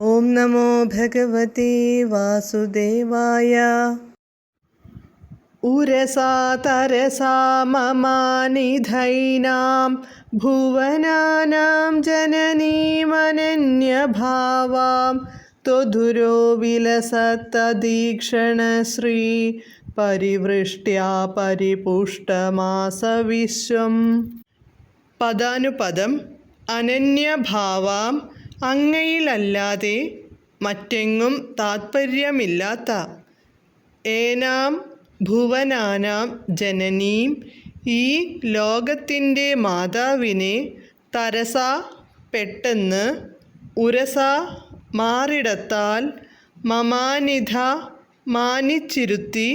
ഓം നമോ ഭഗവതേ വാസുദേവായ. ഉരസാ തരസാ മമാനിധൈനാം ഭുവനാനാം ജനനീമനന്യഭാവാം ത്വധുരോ വിലസത്തദീക്ഷണശ്രീ പരിവൃഷ്ട്യാ പരിപുഷ്ടമാസ വിശ്വം. പദാനുപദം. അനന്യഭാവാം, അങ്ങയിലല്ലാതെ മറ്റെങ്ങും താത്പര്യമില്ലാത്ത. ഏനാം ഭുവനാനാം ജനനീം, ഈ ലോകത്തിൻ്റെ മാതാവിനെ. തരസാ, പെട്ടെന്ന്. ഉരസാ, മാറിടത്താൽ. മമാനിധ, മാനിച്ചിരുത്തി,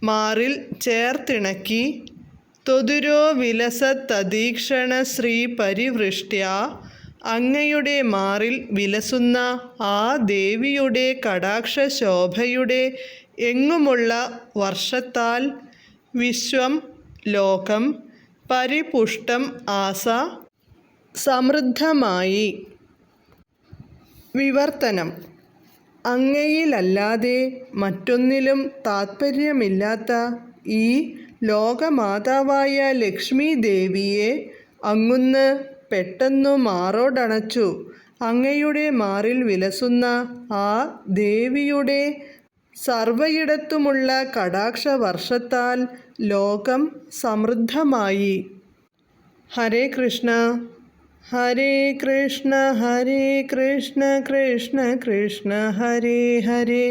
മാറിൽ ചേർത്തിണക്കി. ത്വധുരോ വിലസത്തദീക്ഷണശ്രീ പരിവൃഷ്ട്യാ, അങ്ങയുടെ മാറിൽ വിലസുന്ന ആ ദേവിയുടെ കടാക്ഷശോഭയുടെ എങ്ങുമുള്ള വർഷത്താൽ. വിശ്വം, ലോകം. പരിപുഷ്ടം ആസ, സമൃദ്ധമായി. വിവർത്തനം. അങ്ങയിലല്ലാതെ മറ്റൊന്നിലും താത്പര്യമില്ലാത്ത ഈ ലോകമാതാവായ ലക്ഷ്മി ദേവിയെ അങ്ങുന്ന് പെട്ടെന്നു മാറോടണച്ചു. അങ്ങയുടെ മാറിൽ വിലസുന്ന ആ ദേവിയുടെ സർവയിടത്തുമുള്ള കടാക്ഷവർഷത്താൽ ലോകം സമൃദ്ധമായി. ഹരേ കൃഷ്ണ. ഹരേ കൃഷ്ണ ഹരേ കൃഷ്ണ കൃഷ്ണ കൃഷ്ണ ഹരേ ഹരേ.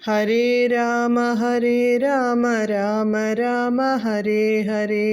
ഹരേ രാമ രാമ രാമ ഹരേ ഹരേ.